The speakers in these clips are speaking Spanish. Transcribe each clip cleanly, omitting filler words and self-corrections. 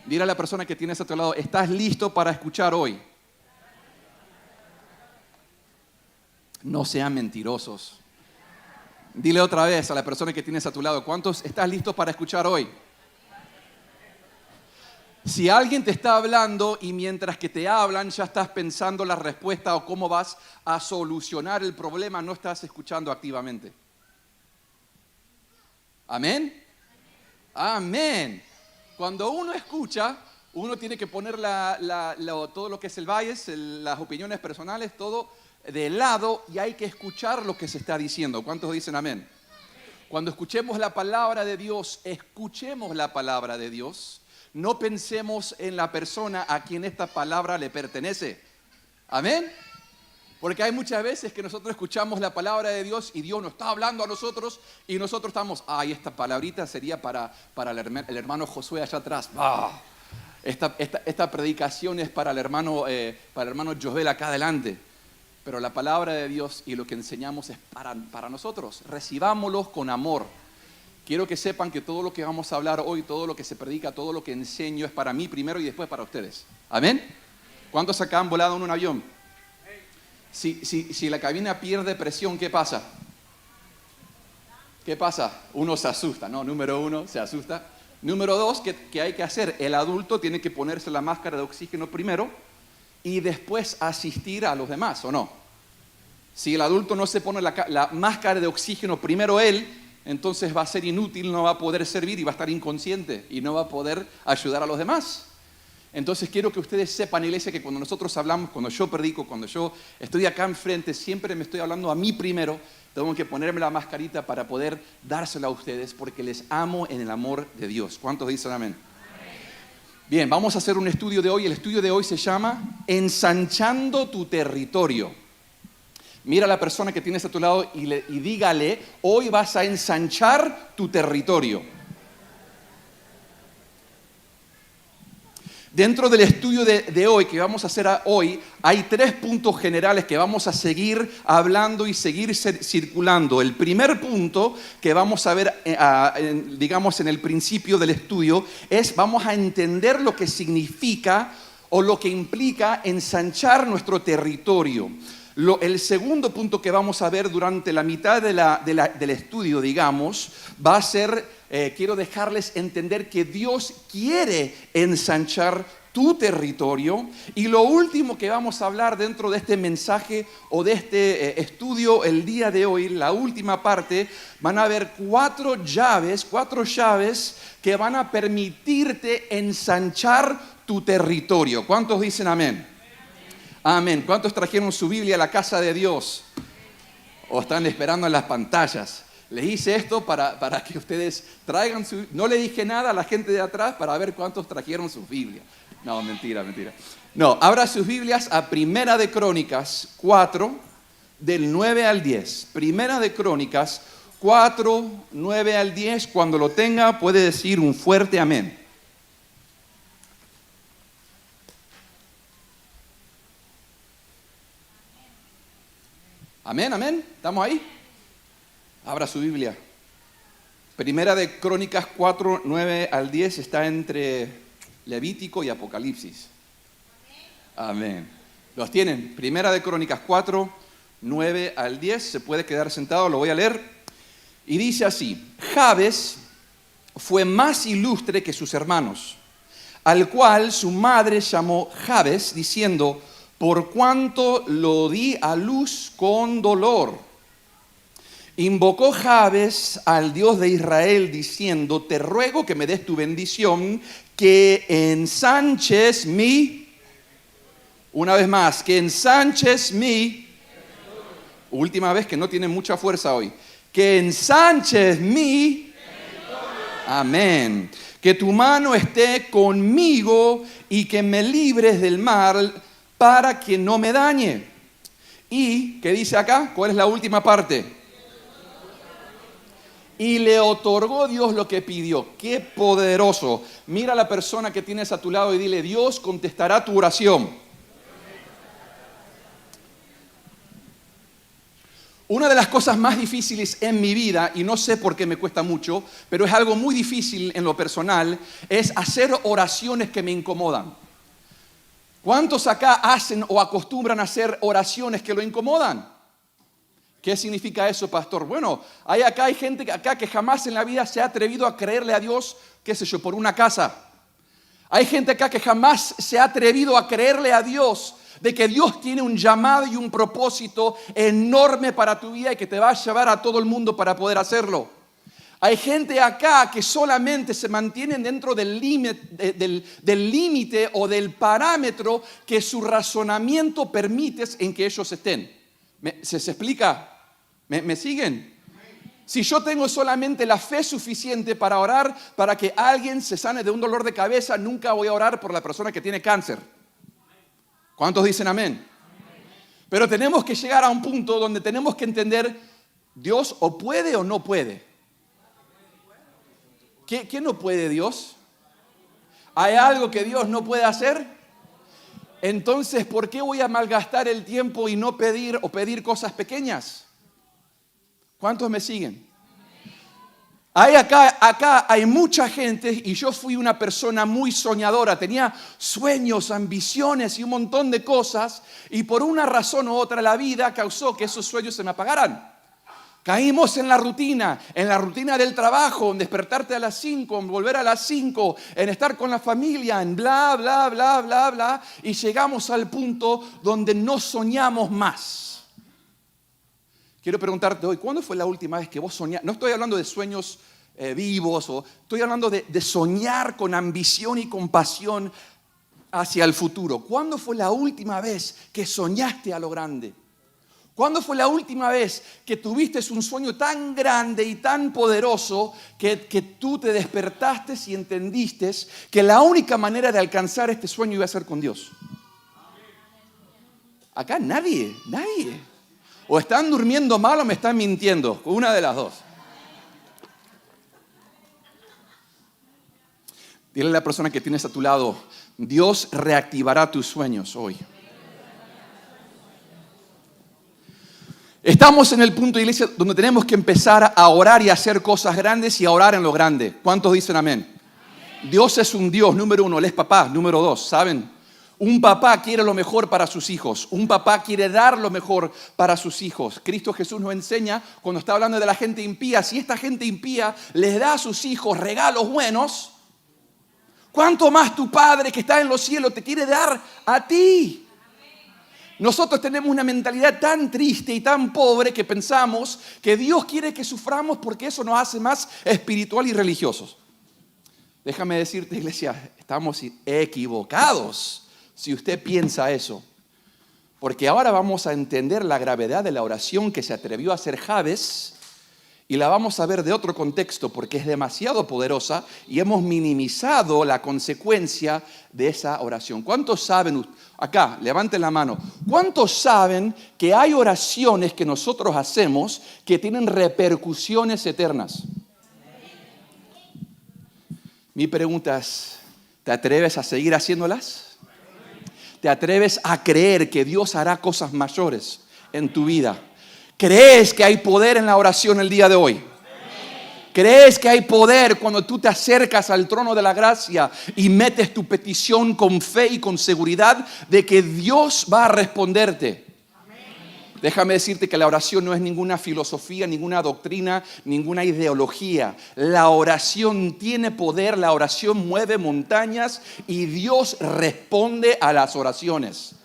Dile a la persona que tienes a tu lado, ¿estás listo para escuchar hoy? No sean mentirosos. Dile otra vez a la persona que tienes a tu lado, ¿cuántos estás listos para escuchar hoy? Si alguien te está hablando y mientras que te hablan ya estás pensando la respuesta o cómo vas a solucionar el problema, no estás escuchando activamente. ¿Amén? Amén. Cuando uno escucha, uno tiene que poner todo lo que es el bias, las opiniones personales, todo de lado, y hay que escuchar lo que se está diciendo. ¿Cuántos dicen amén? Cuando escuchemos la palabra de Dios, escuchemos la palabra de Dios. No pensemos en la persona a quien esta palabra le pertenece. ¿Amén? Porque hay muchas veces que nosotros escuchamos la palabra de Dios y Dios nos está hablando a nosotros y nosotros estamos, esta palabrita sería para el hermano Josué allá atrás. Esta predicación es para el hermano Joel acá adelante. Pero la palabra de Dios y lo que enseñamos es para nosotros. Recibámoslos con amor. Quiero que sepan que todo lo que vamos a hablar hoy, todo lo que se predica, todo lo que enseño es para mí primero y después para ustedes. ¿Amén? ¿Cuántos acá han volado en un avión? Si la cabina pierde presión, ¿qué pasa? ¿Qué pasa? Uno se asusta, ¿no? Número uno, se asusta. Número dos, ¿qué hay que hacer? El adulto tiene que ponerse la máscara de oxígeno primero y después asistir a los demás, ¿o no? Si el adulto no se pone la máscara de oxígeno primero él, entonces va a ser inútil, no va a poder servir y va a estar inconsciente y no va a poder ayudar a los demás. Entonces quiero que ustedes sepan, iglesia, que cuando nosotros hablamos, cuando yo predico, cuando yo estoy acá enfrente, siempre me estoy hablando a mí primero. Tengo que ponerme la mascarita para poder dársela a ustedes porque les amo en el amor de Dios. ¿Cuántos dicen amén? Bien, vamos a hacer un estudio de hoy. El estudio de hoy se llama Ensanchando tu territorio. Mira a la persona que tienes a tu lado y dígale, hoy vas a ensanchar tu territorio. Dentro del estudio de hoy, que vamos a hacer hoy, hay 3 puntos generales que vamos a seguir hablando y seguir circulando. El primer punto que vamos a ver, digamos, en el principio del estudio, vamos a entender lo que significa o lo que implica ensanchar nuestro territorio. El segundo punto que vamos a ver durante la mitad del estudio, digamos, va a ser, quiero dejarles entender que Dios quiere ensanchar tu territorio. Y lo último que vamos a hablar dentro de este mensaje o de este estudio el día de hoy, la última parte, van a haber 4 llaves que van a permitirte ensanchar tu territorio. ¿Cuántos dicen amén? Amén. ¿Cuántos trajeron su Biblia a la casa de Dios? ¿O están esperando en las pantallas? Les hice esto para que ustedes traigan su... No le dije nada a la gente de atrás para ver cuántos trajeron sus Biblias. No, mentira. No, abra sus Biblias a Primera de Crónicas 4, del 9 al 10. Primera de Crónicas 4, 9 al 10. Cuando lo tenga puede decir un fuerte amén. Amén, amén. ¿Estamos ahí? Abra su Biblia. Primera de Crónicas 4, 9 al 10 está entre Levítico y Apocalipsis. Amén. ¿Los tienen? Primera de Crónicas 4, 9 al 10. Se puede quedar sentado, lo voy a leer. Y dice así: Jabes fue más ilustre que sus hermanos, al cual su madre llamó Jabes, diciendo: por cuanto lo di a luz con dolor. Invocó Jabes al Dios de Israel diciendo: te ruego que me des tu bendición, que ensanches una vez más, que ensanches última vez, que no tiene mucha fuerza hoy, que ensanches amén, que tu mano esté conmigo y que me libres del mal para que no me dañe. Y, ¿qué dice acá? ¿Cuál es la última parte? Y le otorgó Dios lo que pidió. ¡Qué poderoso! Mira a la persona que tienes a tu lado y dile: Dios contestará tu oración. Una de las cosas más difíciles en mi vida, y no sé por qué me cuesta mucho, pero es algo muy difícil en lo personal, es hacer oraciones que me incomodan. ¿Cuántos acá hacen o acostumbran a hacer oraciones que lo incomodan? ¿Qué significa eso, pastor? Bueno, hay gente acá que jamás en la vida se ha atrevido a creerle a Dios, qué sé yo, por una casa. Hay gente acá que jamás se ha atrevido a creerle a Dios de que Dios tiene un llamado y un propósito enorme para tu vida y que te va a llevar a todo el mundo para poder hacerlo. Hay gente acá que solamente se mantienen dentro del límite o del parámetro que su razonamiento permite en que ellos estén. ¿Se explica? ¿Me siguen? Si yo tengo solamente la fe suficiente para orar para que alguien se sane de un dolor de cabeza, nunca voy a orar por la persona que tiene cáncer. ¿Cuántos dicen amén? Pero tenemos que llegar a un punto donde tenemos que entender, Dios o puede o no puede. ¿Qué no puede Dios? ¿Hay algo que Dios no puede hacer? Entonces, ¿por qué voy a malgastar el tiempo y no pedir o pedir cosas pequeñas? ¿Cuántos me siguen? Acá hay mucha gente y yo fui una persona muy soñadora. Tenía sueños, ambiciones y un montón de cosas y por una razón u otra la vida causó que esos sueños se me apagaran. Caímos en la rutina del trabajo, en despertarte a las 5, en volver a las 5, en estar con la familia, en bla, bla, bla, bla, bla, y llegamos al punto donde no soñamos más. Quiero preguntarte hoy, ¿cuándo fue la última vez que vos soñaste? No estoy hablando de sueños vivos, estoy hablando de soñar con ambición y con pasión hacia el futuro. ¿Cuándo fue la última vez que soñaste a lo grande? ¿Cuándo fue la última vez que tuviste un sueño tan grande y tan poderoso que tú te despertaste y entendiste que la única manera de alcanzar este sueño iba a ser con Dios? Acá nadie. O están durmiendo mal o me están mintiendo. Una de las dos. Dile a la persona que tienes a tu lado, Dios reactivará tus sueños hoy. Estamos en el punto, iglesia, donde tenemos que empezar a orar y a hacer cosas grandes y a orar en lo grande. ¿Cuántos dicen amén? Dios es un Dios, número uno. Él es papá, número dos. ¿Saben? Un papá quiere lo mejor para sus hijos. Un papá quiere dar lo mejor para sus hijos. Cristo Jesús nos enseña, cuando está hablando de la gente impía, si esta gente impía les da a sus hijos regalos buenos, ¿cuánto más tu Padre que está en los cielos te quiere dar a ti? Nosotros tenemos una mentalidad tan triste y tan pobre que pensamos que Dios quiere que suframos porque eso nos hace más espiritual y religiosos. Déjame decirte, iglesia, estamos equivocados si usted piensa eso. Porque ahora vamos a entender la gravedad de la oración que se atrevió a hacer Jabes y la vamos a ver de otro contexto porque es demasiado poderosa y hemos minimizado la consecuencia de esa oración. ¿Cuántos saben? Acá, levanten la mano. ¿Cuántos saben que hay oraciones que nosotros hacemos que tienen repercusiones eternas? Mi pregunta es, ¿te atreves a seguir haciéndolas? ¿Te atreves a creer que Dios hará cosas mayores en tu vida? ¿Crees que hay poder en la oración el día de hoy? ¿Crees que hay poder cuando tú te acercas al trono de la gracia y metes tu petición con fe y con seguridad de que Dios va a responderte? Déjame decirte que la oración no es ninguna filosofía, ninguna doctrina, ninguna ideología. La oración tiene poder, la oración mueve montañas y Dios responde a las oraciones.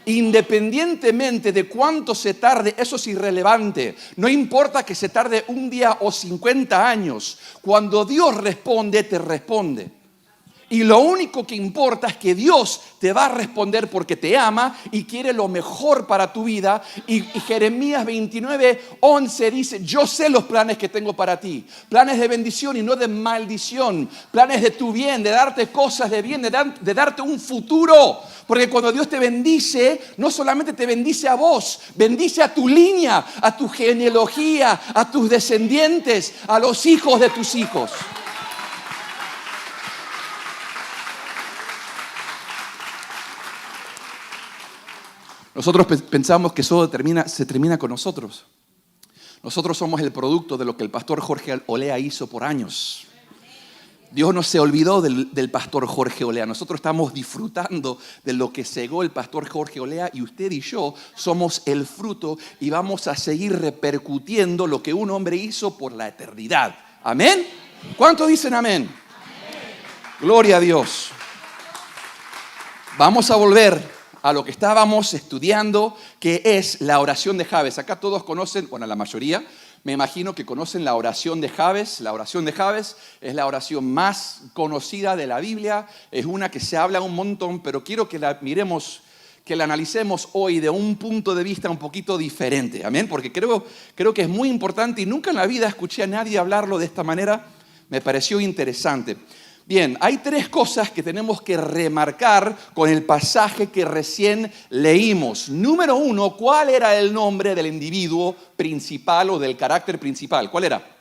Independientemente de cuánto se tarde, eso es irrelevante. No importa que se tarde un día o 50 años. Cuando Dios responde, te responde. Y lo único que importa es que Dios te va a responder porque te ama y quiere lo mejor para tu vida. Y Jeremías 29:11 dice, yo sé los planes que tengo para ti. Planes de bendición y no de maldición. Planes de tu bien, de darte cosas de bien, de darte un futuro. Porque cuando Dios te bendice, no solamente te bendice a vos, bendice a tu línea, a tu genealogía, a tus descendientes, a los hijos de tus hijos. Nosotros pensamos que eso se termina con nosotros. Nosotros somos el producto de lo que el pastor Jorge Olea hizo por años. Dios no se olvidó del pastor Jorge Olea. Nosotros estamos disfrutando de lo que segó el pastor Jorge Olea y usted y yo somos el fruto y vamos a seguir repercutiendo lo que un hombre hizo por la eternidad. ¿Amén? ¿Cuántos dicen amén? Amén. Gloria a Dios. Vamos a volver a lo que estábamos estudiando, que es la oración de Jabes. Acá todos conocen, bueno, la mayoría, me imagino que conocen la oración de Jabes. La oración de Jabes es la oración más conocida de la Biblia. Es una que se habla un montón, pero quiero que la miremos, que la analicemos hoy de un punto de vista un poquito diferente. Amén, porque creo que es muy importante y nunca en la vida escuché a nadie hablarlo de esta manera. Me pareció interesante. Bien, hay tres cosas que tenemos que remarcar con el pasaje que recién leímos. Número uno, ¿cuál era el nombre del individuo principal o del carácter principal? ¿Cuál era?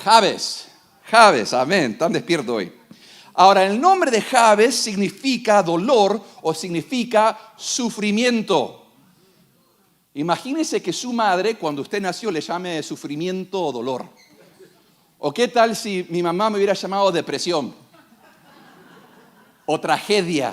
Jabes. Jabes, amén, tan despierto hoy. Ahora, el nombre de Jabes significa dolor o significa sufrimiento. Imagínese que su madre, cuando usted nació, le llame sufrimiento o dolor. ¿O qué tal si mi mamá me hubiera llamado depresión? O tragedia.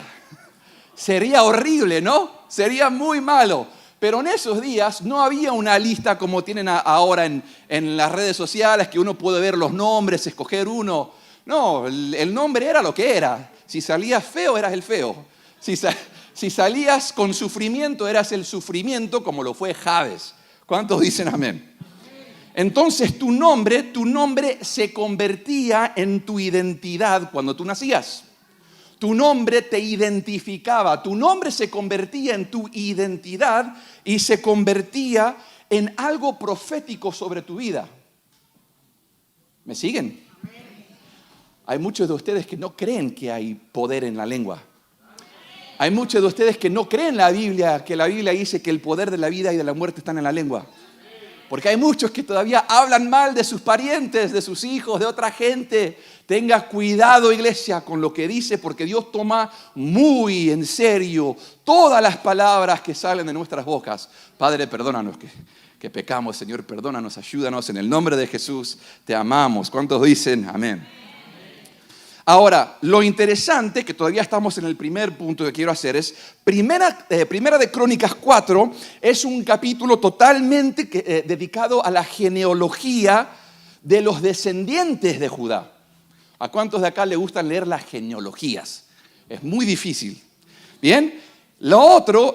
Sería horrible, ¿no? Sería muy malo. Pero en esos días no había una lista como tienen ahora en las redes sociales, que uno puede ver los nombres, escoger uno. No, el nombre era lo que era. Si salías feo, eras el feo. Si salías con sufrimiento, eras el sufrimiento, como lo fue Jabes. ¿Cuántos dicen amén? Entonces tu nombre se convertía en tu identidad cuando tú nacías. Tu nombre te identificaba, tu nombre se convertía en tu identidad y se convertía en algo profético sobre tu vida. ¿Me siguen? Hay muchos de ustedes que no creen que hay poder en la lengua. Hay muchos de ustedes que no creen la Biblia, que la Biblia dice que el poder de la vida y de la muerte están en la lengua. Porque hay muchos que todavía hablan mal de sus parientes, de sus hijos, de otra gente. Tenga cuidado, iglesia, con lo que dice, porque Dios toma muy en serio todas las palabras que salen de nuestras bocas. Padre, perdónanos que pecamos, Señor, perdónanos, ayúdanos. En el nombre de Jesús te amamos. ¿Cuántos dicen amén? Ahora, lo interesante, que todavía estamos en el primer punto que quiero hacer, es Primera de Crónicas 4, es un capítulo totalmente dedicado a la genealogía de los descendientes de Judá. ¿A cuántos de acá les gustan leer las genealogías? Es muy difícil. Bien, lo otro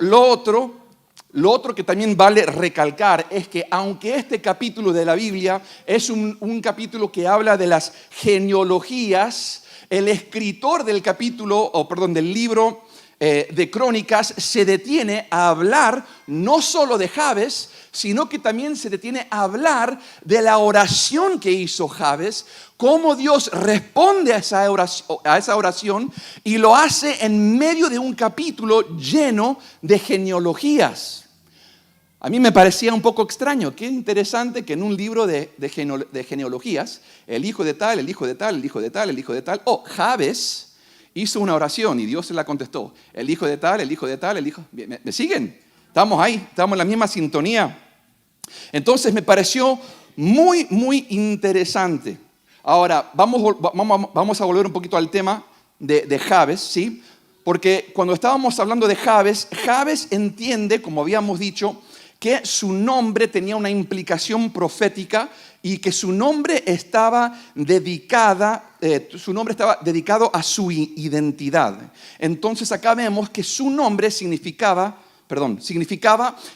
que también vale recalcar es que aunque este capítulo de la Biblia es un capítulo que habla de las genealogías, el escritor del del libro de Crónicas se detiene a hablar no solo de Jabes, sino que también se detiene a hablar de la oración que hizo Jabes, cómo Dios responde a esa oración y lo hace en medio de un capítulo lleno de genealogías. A mí me parecía un poco extraño, qué interesante que en un libro de genealogías, el hijo de tal, el hijo de tal, el hijo de tal, el hijo de tal, Jabes hizo una oración y Dios se la contestó. El hijo de tal, el hijo de tal, el hijo... ¿Me siguen? Estamos ahí, estamos en la misma sintonía. Entonces me pareció muy, muy interesante. Ahora, vamos a volver un poquito al tema de Jabes, ¿sí? Porque cuando estábamos hablando de Jabes, Jabes entiende, como habíamos dicho, que su nombre tenía una implicación profética y que su nombre estaba dedicado a su identidad. Entonces acá vemos que su nombre significaba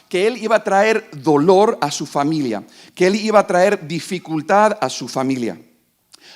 que él iba a traer dolor a su familia, que él iba a traer dificultad a su familia.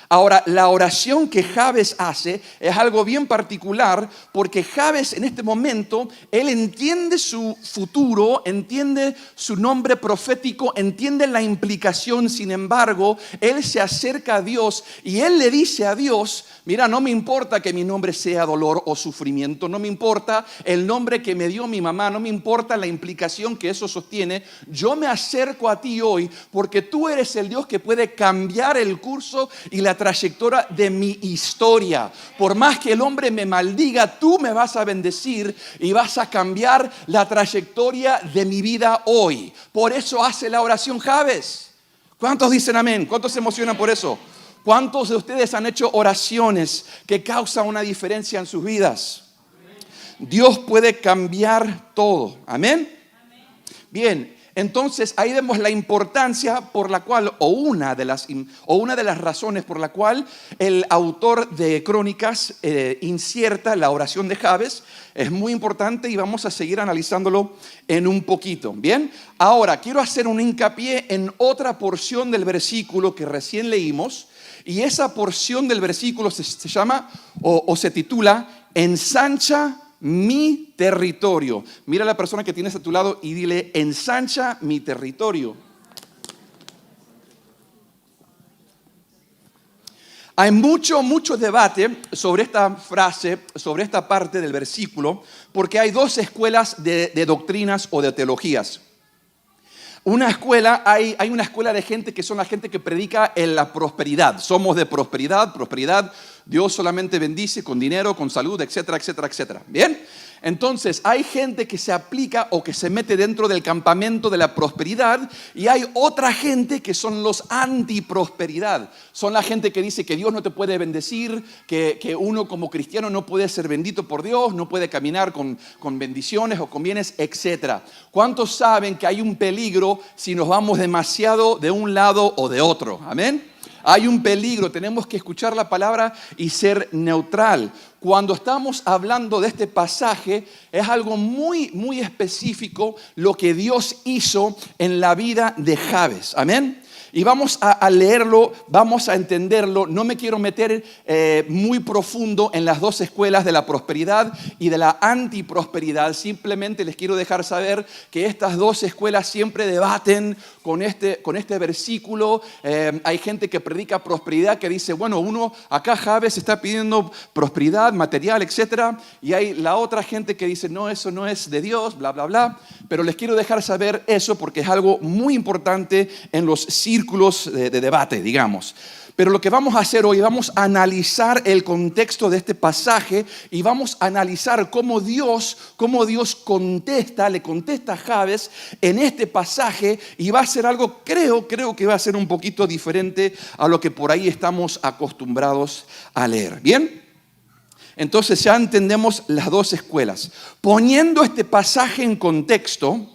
Ahora, la oración que Jabes hace es algo bien particular porque Jabes en este momento, él entiende su futuro, entiende su nombre profético, entiende la implicación. Sin embargo, él se acerca a Dios y él le dice a Dios, mira, no me importa que mi nombre sea dolor o sufrimiento, no me importa el nombre que me dio mi mamá, no me importa la implicación que eso sostiene. Yo me acerco a ti hoy porque tú eres el Dios que puede cambiar el curso y la trayectoria de mi historia. Por más que el hombre me maldiga, tú me vas a bendecir y vas a cambiar la trayectoria de mi vida hoy. Por eso hace la oración Jabes. ¿Cuántos dicen amén? ¿Cuántos se emocionan por eso? ¿Cuántos de ustedes han hecho oraciones que causan una diferencia en sus vidas? Dios puede cambiar todo. ¿Amén? Bien, entonces ahí vemos la importancia por la cual, o una de las razones por la cual el autor de Crónicas incierta la oración de Jabes. Es muy importante y vamos a seguir analizándolo en un poquito. Bien, ahora quiero hacer un hincapié en otra porción del versículo que recién leímos. Y esa porción del versículo se llama o se titula Ensancha mi territorio. Mira a la persona que tienes a tu lado y dile, ensancha mi territorio. Hay mucho debate sobre esta frase, sobre esta parte del versículo, porque hay dos escuelas de doctrinas o de teologías. Hay una escuela de gente que son la gente que predica en la prosperidad. Somos de prosperidad. Dios solamente bendice con dinero, con salud, etcétera, etcétera, etcétera. ¿Bien? Entonces, hay gente que se aplica o que se mete dentro del campamento de la prosperidad y hay otra gente que son los antiprosperidad. Son la gente que dice que Dios no te puede bendecir, que uno como cristiano no puede ser bendito por Dios, no puede caminar con bendiciones o con bienes, etcétera. ¿Cuántos saben que hay un peligro si nos vamos demasiado de un lado o de otro? Amén. Hay un peligro, tenemos que escuchar la palabra y ser neutral. Cuando estamos hablando de este pasaje, es algo muy específico lo que Dios hizo en la vida de Jabes. Amén. Y vamos a leerlo, vamos a entenderlo. No me quiero meter muy profundo en las dos escuelas de la prosperidad y de la antiprosperidad. Simplemente les quiero dejar saber que estas dos escuelas siempre debaten con este versículo. Hay gente que predica prosperidad que dice, bueno, acá Jabes está pidiendo prosperidad material, etcétera. Y hay la otra gente que dice, no, eso no es de Dios, bla, bla, bla. Pero les quiero dejar saber eso porque es algo muy importante en los círculos de debate, digamos. Pero lo que vamos a hacer hoy, vamos a analizar el contexto de este pasaje y vamos a analizar cómo Dios le contesta a Jabes en este pasaje y va a ser algo, creo que va a ser un poquito diferente a lo que por ahí estamos acostumbrados a leer. ¿Bien? Entonces ya entendemos las dos escuelas. Poniendo este pasaje en contexto,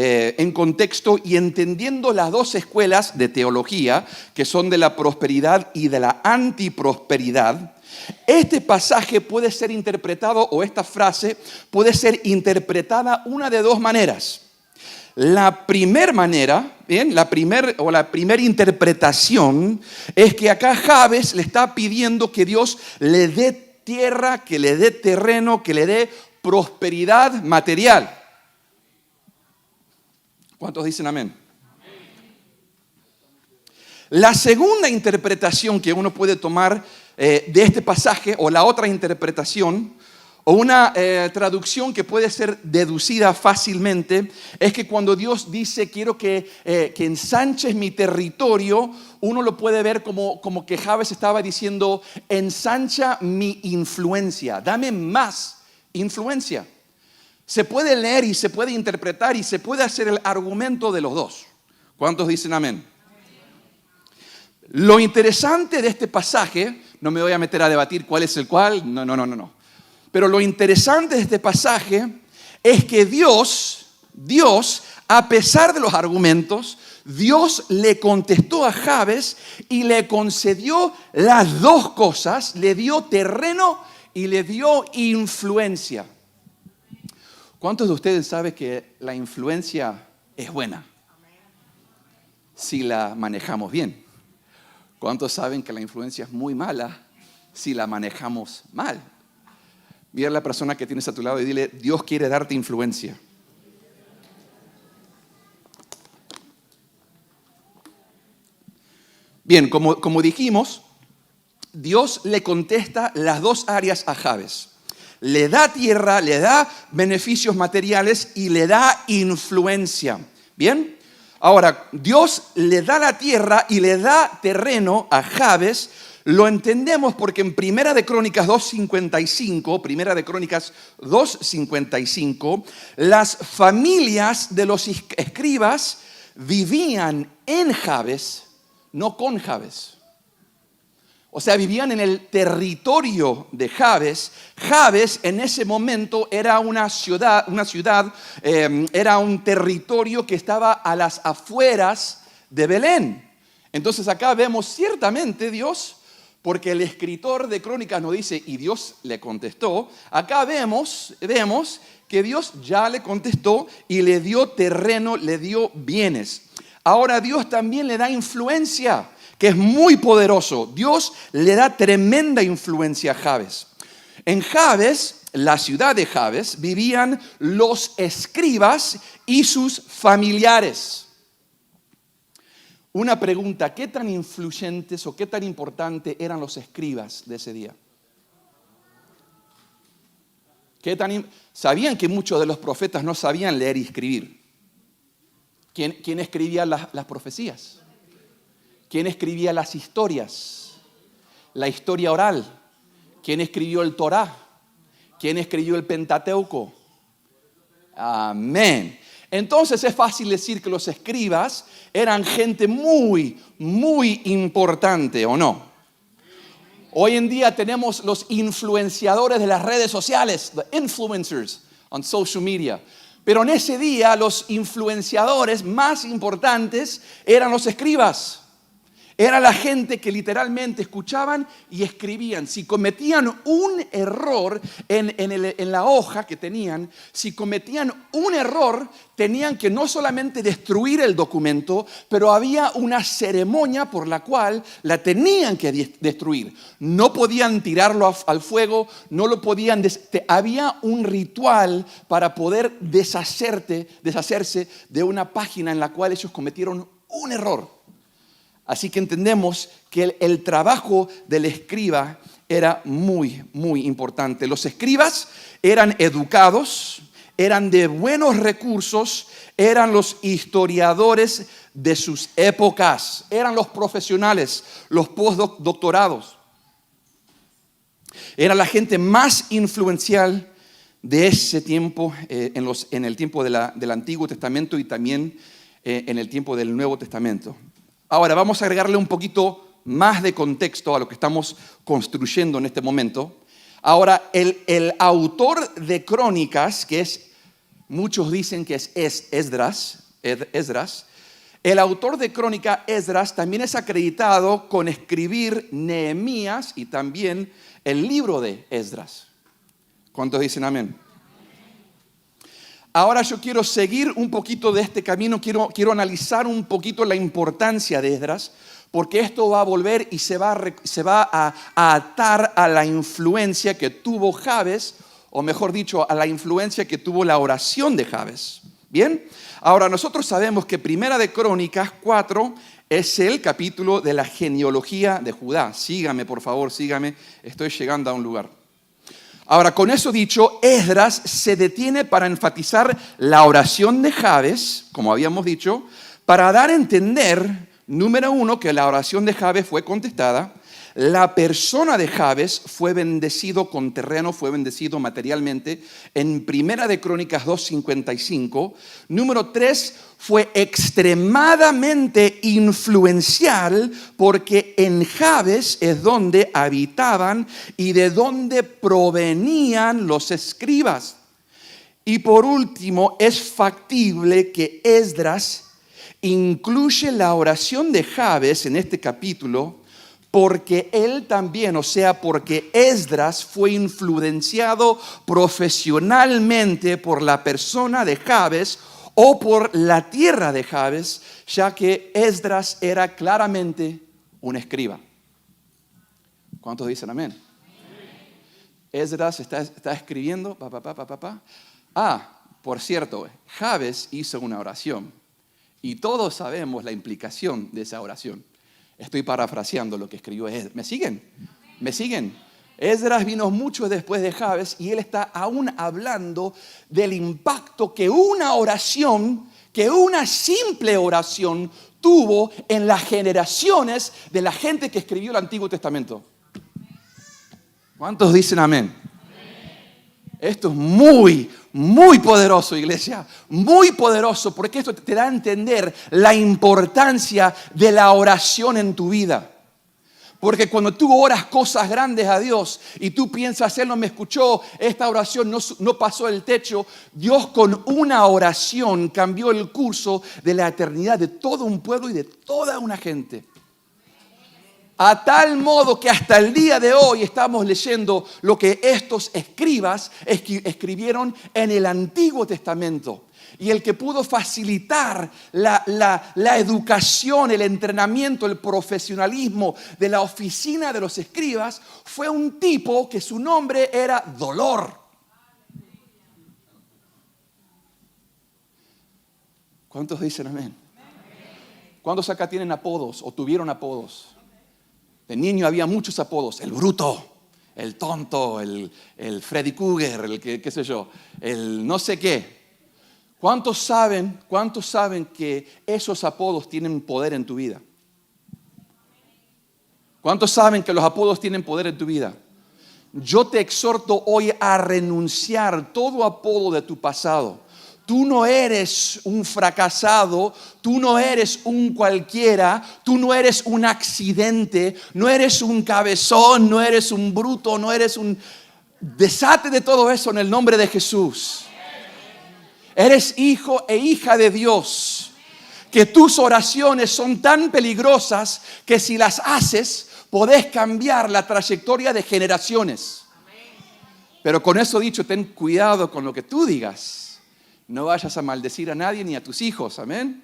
en contexto y entendiendo las dos escuelas de teología que son de la prosperidad y de la antiprosperidad, este pasaje puede ser interpretado o esta frase puede ser interpretada una de dos maneras. La primera manera, la primera interpretación es que acá Jabes le está pidiendo que Dios le dé tierra, que le dé terreno, que le dé prosperidad material. ¿Cuántos dicen amén? La segunda interpretación que uno puede tomar de este pasaje, o la otra interpretación, o una traducción que puede ser deducida fácilmente, es que cuando Dios dice, quiero que ensanches mi territorio, uno lo puede ver como que Jabes estaba diciendo, ensancha mi influencia, dame más influencia. Se puede leer y se puede interpretar y se puede hacer el argumento de los dos. ¿Cuántos dicen amén? Lo interesante de este pasaje, no me voy a meter a debatir cuál es el cuál, no. Pero lo interesante de este pasaje es que Dios, a pesar de los argumentos, Dios le contestó a Jabes y le concedió las dos cosas, le dio terreno y le dio influencia. ¿Cuántos de ustedes saben que la influencia es buena? Si la manejamos bien. ¿Cuántos saben que la influencia es muy mala si la manejamos mal? Mira a la persona que tienes a tu lado y dile, Dios quiere darte influencia. Bien, como dijimos, Dios le contesta las dos áreas a Jabes. Le da tierra, le da beneficios materiales y le da influencia. ¿Bien? Ahora, Dios le da la tierra y le da terreno a Jabes. Lo entendemos porque en Primera de Crónicas 2:55, las familias de los escribas vivían en Jabes, no con Jabes. O sea, vivían en el territorio de Jabes. Jabes en ese momento era una ciudad, era un territorio que estaba a las afueras de Belén. Entonces acá vemos ciertamente Dios, porque el escritor de Crónicas nos dice, y Dios le contestó. Acá vemos que Dios ya le contestó y le dio terreno, le dio bienes. Ahora Dios también le da influencia, que es muy poderoso. Dios le da tremenda influencia a Jabes. En Jabes, la ciudad de Jabes, vivían los escribas y sus familiares. Una pregunta, ¿qué tan influyentes o qué tan importantes eran los escribas de ese día? ¿Sabían que muchos de los profetas no sabían leer y escribir? ¿Quién escribía las profecías? ¿Quién escribía las historias? La historia oral. ¿Quién escribió el Torá? ¿Quién escribió el Pentateuco? Amén. Entonces es fácil decir que los escribas eran gente muy, muy importante, ¿o no? Hoy en día tenemos los influenciadores de las redes sociales, the influencers on social media. Pero en ese día los influenciadores más importantes eran los escribas. Era la gente que literalmente escuchaban y escribían. Si cometían un error en la hoja que tenían, si cometían un error, tenían que no solamente destruir el documento, pero había una ceremonia por la cual la tenían que destruir. No podían tirarlo al fuego, no lo podían. Había un ritual para poder deshacerse de una página en la cual ellos cometieron un error. Así que entendemos que el trabajo del escriba era muy, muy importante. Los escribas eran educados, eran de buenos recursos, eran los historiadores de sus épocas, eran los profesionales, los postdoctorados. Era la gente más influencial de ese tiempo, en el tiempo del Antiguo Testamento y también en el tiempo del Nuevo Testamento. Ahora vamos a agregarle un poquito más de contexto a lo que estamos construyendo en este momento. Ahora, el autor de Crónicas, muchos dicen que es Esdras, el autor de Crónica, Esdras, también es acreditado con escribir Nehemías y también el libro de Esdras. ¿Cuántos dicen amén? Ahora yo quiero seguir un poquito de este camino, quiero analizar un poquito la importancia de Esdras, porque esto va a volver y se va a atar a la influencia que tuvo Jabes, o mejor dicho, a la influencia que tuvo la oración de Jabes. ¿Bien? Ahora nosotros sabemos que Primera de Crónicas 4 es el capítulo de la genealogía de Judá. Sígame, por favor, sígame, estoy llegando a un lugar. Ahora, con eso dicho, Esdras se detiene para enfatizar la oración de Jabes, como habíamos dicho, para dar a entender, número uno, que la oración de Jabes fue contestada, la persona de Jabes fue bendecido con terreno, fue bendecido materialmente, en Primera de Crónicas 2:55. Número 3, fue extremadamente influencial porque en Jabes es donde habitaban y de donde provenían los escribas. Y por último, es factible que Esdras incluye la oración de Jabes en este capítulo porque él también, o sea, porque Esdras fue influenciado profesionalmente por la persona de Jabes o por la tierra de Jabes, ya que Esdras era claramente un escriba. ¿Cuántos dicen amén? Esdras está escribiendo, por cierto, Jabes hizo una oración y todos sabemos la implicación de esa oración. Estoy parafraseando lo que escribió Esdras. ¿Me siguen? ¿Me siguen? Esdras vino mucho después de Jabes y él está aún hablando del impacto que una oración que una simple oración tuvo en las generaciones de la gente que escribió el Antiguo Testamento. ¿Cuántos dicen amén? Esto es muy, muy poderoso, iglesia. Muy poderoso, porque esto te da a entender la importancia de la oración en tu vida. Porque cuando tú oras cosas grandes a Dios y tú piensas, Él no me escuchó, esta oración no pasó el techo, Dios con una oración cambió el curso de la eternidad de todo un pueblo y de toda una gente. A tal modo que hasta el día de hoy estamos leyendo lo que estos escribas escribieron en el Antiguo Testamento. Y el que pudo facilitar la educación, el entrenamiento, el profesionalismo de la oficina de los escribas fue un tipo que su nombre era Dolor. ¿Cuántos dicen amén? ¿Cuántos acá tienen apodos o tuvieron apodos? De niño había muchos apodos. El bruto, el tonto, el Freddy Krueger, el qué sé yo, el no sé qué. ¿Cuántos saben que esos apodos tienen poder en tu vida? ¿Cuántos saben que los apodos tienen poder en tu vida? Yo te exhorto hoy a renunciar todo apodo de tu pasado. Tú no eres un fracasado, tú no eres un cualquiera, tú no eres un accidente, no eres un cabezón, no eres un bruto, no eres un... Deshate de todo eso en el nombre de Jesús. Eres hijo e hija de Dios, que tus oraciones son tan peligrosas que si las haces, podés cambiar la trayectoria de generaciones. Pero con eso dicho, ten cuidado con lo que tú digas. No vayas a maldecir a nadie ni a tus hijos, amén.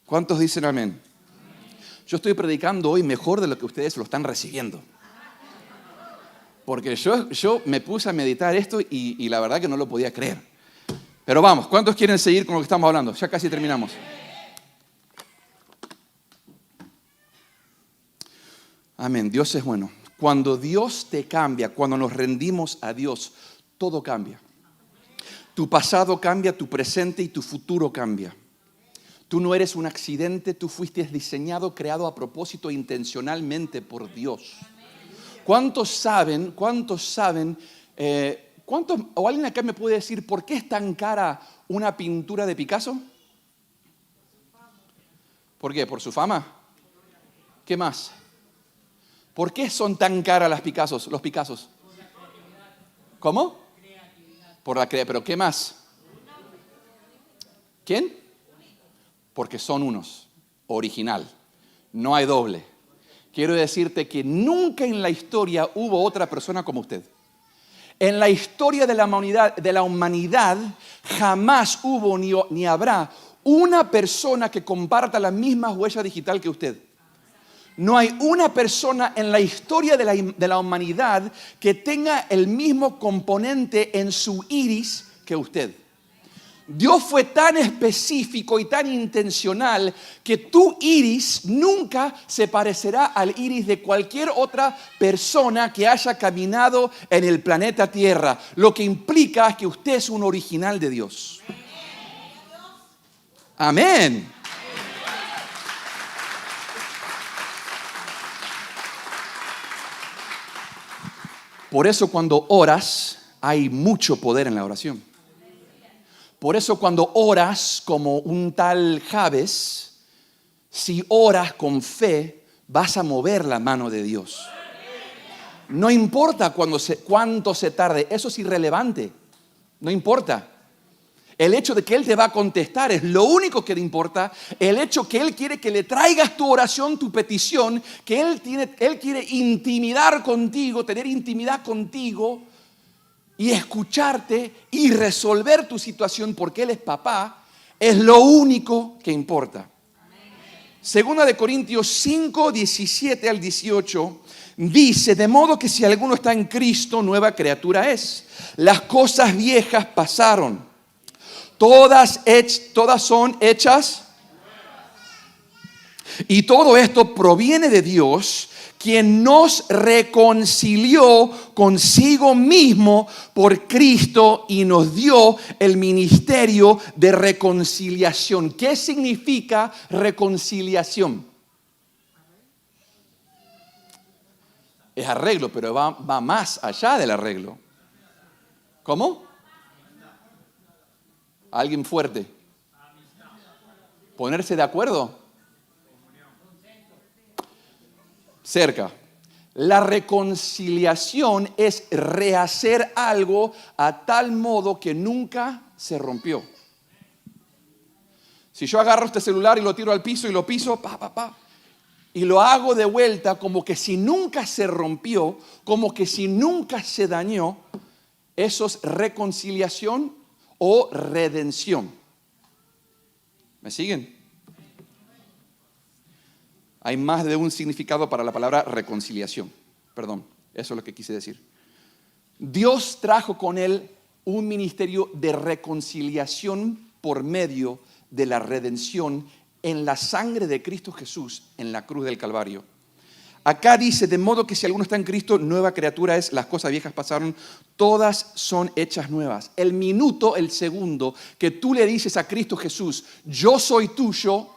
¿Cuántos dicen amén? Yo estoy predicando hoy mejor de lo que ustedes lo están recibiendo. Porque yo me puse a meditar esto y la verdad que no lo podía creer. Pero vamos, ¿cuántos quieren seguir con lo que estamos hablando? Ya casi terminamos. Amén, Dios es bueno. Cuando Dios te cambia, cuando nos rendimos a Dios, todo cambia. Tu pasado cambia, tu presente y tu futuro cambia. Tú no eres un accidente, tú fuiste diseñado, creado a propósito intencionalmente por Dios. ¿Cuántos saben, o alguien acá me puede decir por qué es tan cara una pintura de Picasso? ¿Por qué? ¿Por su fama? ¿Qué más? ¿Por qué son tan caras los Picassos? ¿Cómo? Por la creatividad. ¿Pero qué más? ¿Quién? Porque son unos. Original. No hay doble. Quiero decirte que nunca en la historia hubo otra persona como usted. En la historia de la humanidad jamás hubo ni habrá una persona que comparta la misma huella digital que usted. No hay una persona en la historia de la humanidad que tenga el mismo componente en su iris que usted. Dios fue tan específico y tan intencional que tu iris nunca se parecerá al iris de cualquier otra persona que haya caminado en el planeta Tierra. Lo que implica que usted es un original de Dios. Amén. Por eso cuando oras hay mucho poder en la oración. Por eso cuando oras como un tal Jabes, si oras con fe, vas a mover la mano de Dios. No importa cuánto se tarde, eso es irrelevante. No importa. El hecho de que Él te va a contestar es lo único que le importa. El hecho que Él quiere que le traigas tu oración, tu petición, que Él quiere intimidar contigo, tener intimidad contigo y escucharte y resolver tu situación porque Él es papá, es lo único que importa. Segunda de Corintios 5, 17 al 18 dice: de modo que si alguno está en Cristo, nueva criatura es. Las cosas viejas pasaron. Todas son hechas. Y todo esto proviene de Dios, quien nos reconcilió consigo mismo por Cristo y nos dio el ministerio de reconciliación. ¿Qué significa reconciliación? Es arreglo, pero va más allá del arreglo. ¿Cómo? Alguien fuerte. ¿Ponerse de acuerdo? Cerca. La reconciliación es rehacer algo a tal modo que nunca se rompió. Si yo agarro este celular y lo tiro al piso y lo piso, y lo hago de vuelta como que si nunca se rompió, como que si nunca se dañó, eso es reconciliación o redención. ¿Me siguen? Hay más de un significado para la palabra reconciliación. Perdón, eso es lo que quise decir. Dios trajo con él un ministerio de reconciliación por medio de la redención en la sangre de Cristo Jesús en la cruz del Calvario. Acá dice, de modo que si alguno está en Cristo, nueva criatura es, las cosas viejas pasaron, todas son hechas nuevas. El minuto, el segundo que tú le dices a Cristo Jesús, yo soy tuyo,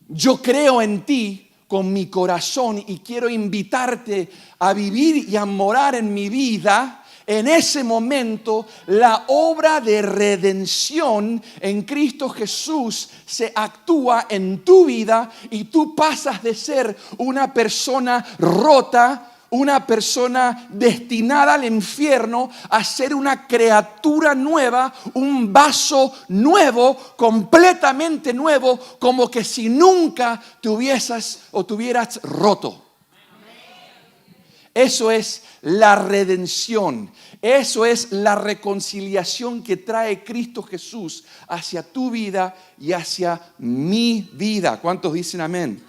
yo creo en ti con mi corazón y quiero invitarte a vivir y a morar en mi vida. En ese momento, la obra de redención en Cristo Jesús se actúa en tu vida y tú pasas de ser una persona rota, una persona destinada al infierno, a ser una criatura nueva, un vaso nuevo, completamente nuevo, como que si nunca te hubieras roto. Eso es la redención. Eso es la reconciliación que trae Cristo Jesús hacia tu vida y hacia mi vida. ¿Cuántos dicen amén?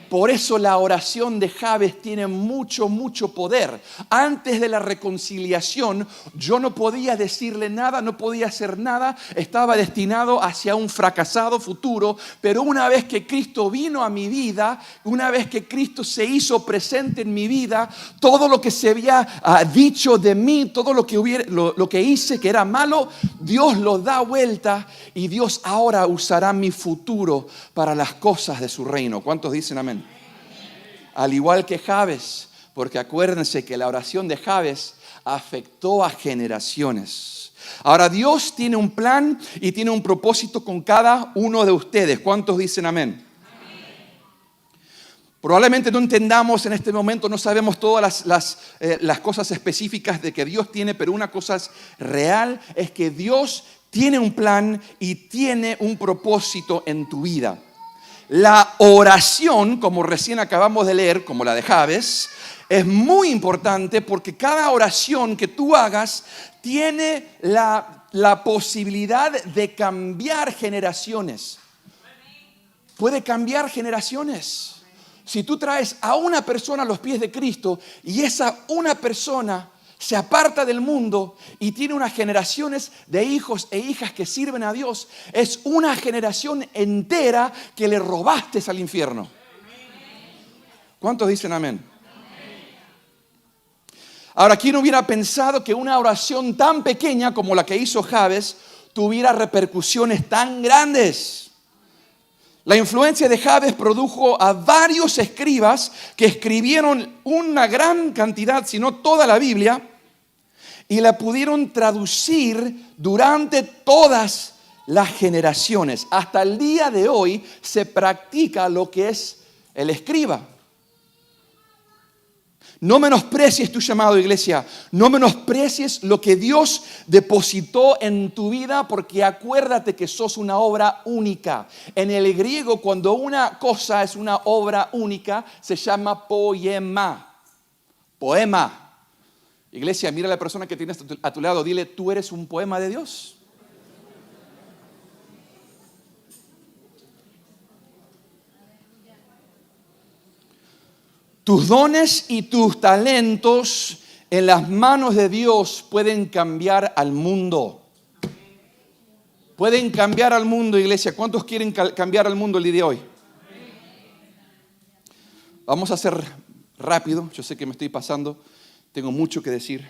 Por eso la oración de Jabes tiene mucho poder. Antes de la reconciliación, yo no podía decirle nada, no podía hacer nada. Estaba destinado hacia un fracasado futuro. Pero una vez que Cristo vino a mi vida, una vez que Cristo se hizo presente en mi vida, todo lo que se había dicho de mí, todo lo que hice que era malo, Dios lo da vuelta y Dios ahora usará mi futuro para las cosas de su reino. ¿Cuántos dicen amén? Al igual que Jabes, porque acuérdense que la oración de Jabes afectó a generaciones. Ahora Dios tiene un plan y tiene un propósito con cada uno de ustedes. ¿Cuántos dicen amén? Probablemente no entendamos en este momento, no sabemos todas las cosas específicas de que Dios tiene, pero una cosa es real, es que Dios tiene un plan y tiene un propósito en tu vida. La oración, como recién acabamos de leer, como la de Jabes, es muy importante porque cada oración que tú hagas tiene la posibilidad de cambiar generaciones. Puede cambiar generaciones. Si tú traes a una persona a los pies de Cristo y esa una persona se aparta del mundo y tiene unas generaciones de hijos e hijas que sirven a Dios, es una generación entera que le robaste al infierno. ¿Cuántos dicen amén? Ahora, ¿quién hubiera pensado que una oración tan pequeña como la que hizo Jabes tuviera repercusiones tan grandes? La influencia de Jabes produjo a varios escribas que escribieron una gran cantidad, si no toda la Biblia, y la pudieron traducir durante todas las generaciones. Hasta el día de hoy se practica lo que es el escriba. No menosprecies tu llamado, iglesia. No menosprecies lo que Dios depositó en tu vida, porque acuérdate que sos una obra única. En el griego, cuando una cosa es una obra única, se llama poema. Poema. Iglesia, mira a la persona que tienes a tu lado, dile, tú eres un poema de Dios. Tus dones y tus talentos en las manos de Dios pueden cambiar al mundo. Pueden cambiar al mundo, iglesia. ¿Cuántos quieren cambiar al mundo el día de hoy? Vamos a ser rápido, yo sé que me estoy pasando, tengo mucho que decir.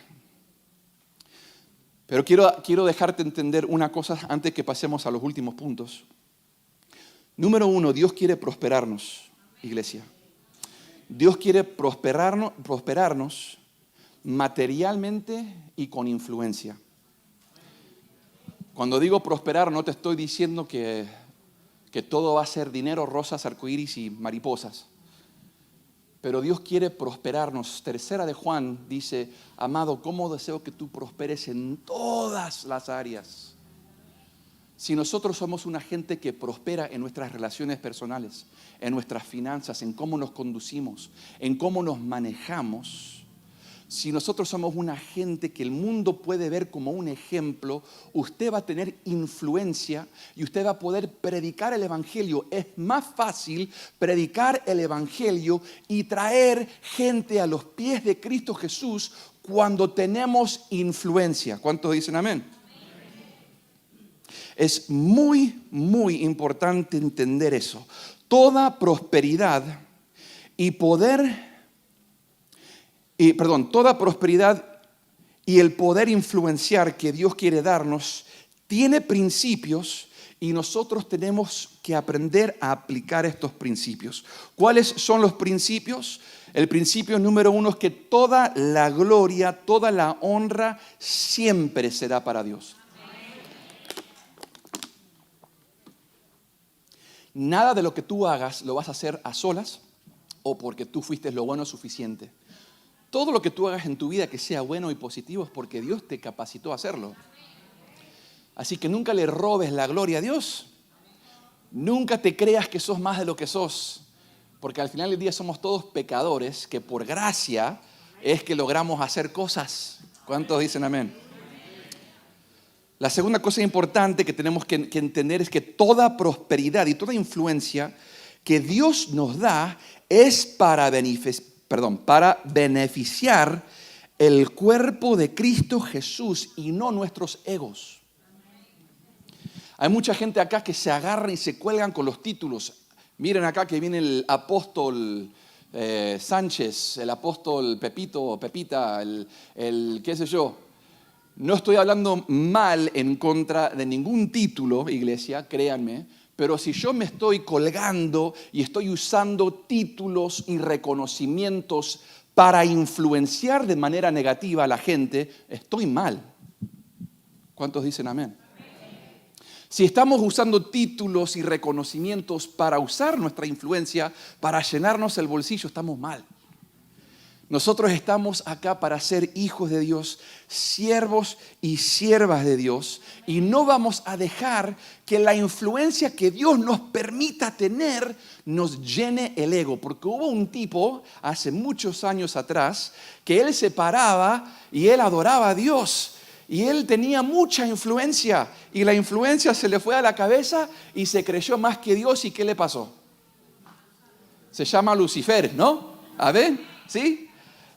Pero quiero dejarte entender una cosa antes que pasemos a los últimos puntos. Número 1, Dios quiere prosperarnos, iglesia. Dios quiere prosperarnos materialmente y con influencia. Cuando digo prosperar, no te estoy diciendo que todo va a ser dinero, rosas, arcoíris y mariposas. Pero Dios quiere prosperarnos. Tercera de Juan dice, amado, ¿cómo deseo que tú prosperes en todas las áreas? Si nosotros somos una gente que prospera en nuestras relaciones personales, en nuestras finanzas, en cómo nos conducimos, en cómo nos manejamos, si nosotros somos una gente que el mundo puede ver como un ejemplo, usted va a tener influencia y usted va a poder predicar el Evangelio. Es más fácil predicar el Evangelio y traer gente a los pies de Cristo Jesús cuando tenemos influencia. ¿Cuántos dicen amén? Es muy, muy importante entender eso. Toda prosperidad toda prosperidad y el poder influenciar que Dios quiere darnos tiene principios y nosotros tenemos que aprender a aplicar estos principios. ¿Cuáles son los principios? El principio número 1 es que toda la gloria, toda la honra siempre será para Dios. Nada de lo que tú hagas lo vas a hacer a solas o porque tú fuiste lo bueno suficiente. Todo lo que tú hagas en tu vida que sea bueno y positivo es porque Dios te capacitó a hacerlo. Así que nunca le robes la gloria a Dios. Nunca te creas que sos más de lo que sos. Porque al final del día somos todos pecadores que por gracia es que logramos hacer cosas. ¿Cuántos dicen amén? La segunda cosa importante que tenemos que entender es que toda prosperidad y toda influencia que Dios nos da es para beneficiar el cuerpo de Cristo Jesús y no nuestros egos. Hay mucha gente acá que se agarra y se cuelgan con los títulos. Miren acá que viene el apóstol Sánchez, el apóstol Pepito, Pepita, el qué sé yo. No estoy hablando mal en contra de ningún título, iglesia, créanme. Pero si yo me estoy colgando y estoy usando títulos y reconocimientos para influenciar de manera negativa a la gente, estoy mal. ¿Cuántos dicen amén? Si estamos usando títulos y reconocimientos para usar nuestra influencia, para llenarnos el bolsillo, estamos mal. Nosotros estamos acá para ser hijos de Dios, siervos y siervas de Dios, y no vamos a dejar que la influencia que Dios nos permita tener nos llene el ego. Porque hubo un tipo hace muchos años atrás que él se paraba y él adoraba a Dios. Y él tenía mucha influencia y la influencia se le fue a la cabeza y se creyó más que Dios. ¿Y qué le pasó? Se llama Lucifer, ¿no? A ver, ¿sí?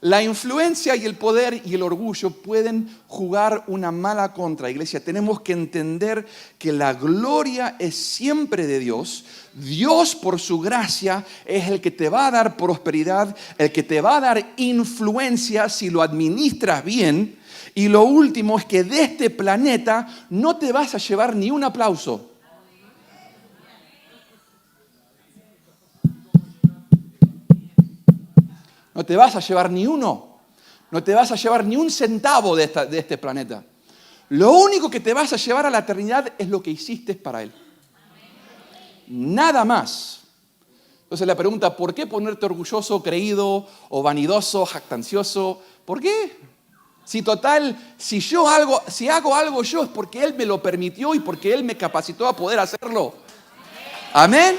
La influencia y el poder y el orgullo pueden jugar una mala contra, iglesia. Tenemos que entender que la gloria es siempre de Dios. Dios, por su gracia, es el que te va a dar prosperidad, el que te va a dar influencia si lo administras bien. Y lo último es que de este planeta no te vas a llevar ni un aplauso. No te vas a llevar ni uno. No te vas a llevar ni un centavo de este planeta. Lo único que te vas a llevar a la eternidad es lo que hiciste para Él. Nada más. Entonces la pregunta, ¿por qué ponerte orgulloso, creído o vanidoso, jactancioso? ¿Por qué? Si hago algo yo es porque Él me lo permitió y porque Él me capacitó a poder hacerlo. Amén.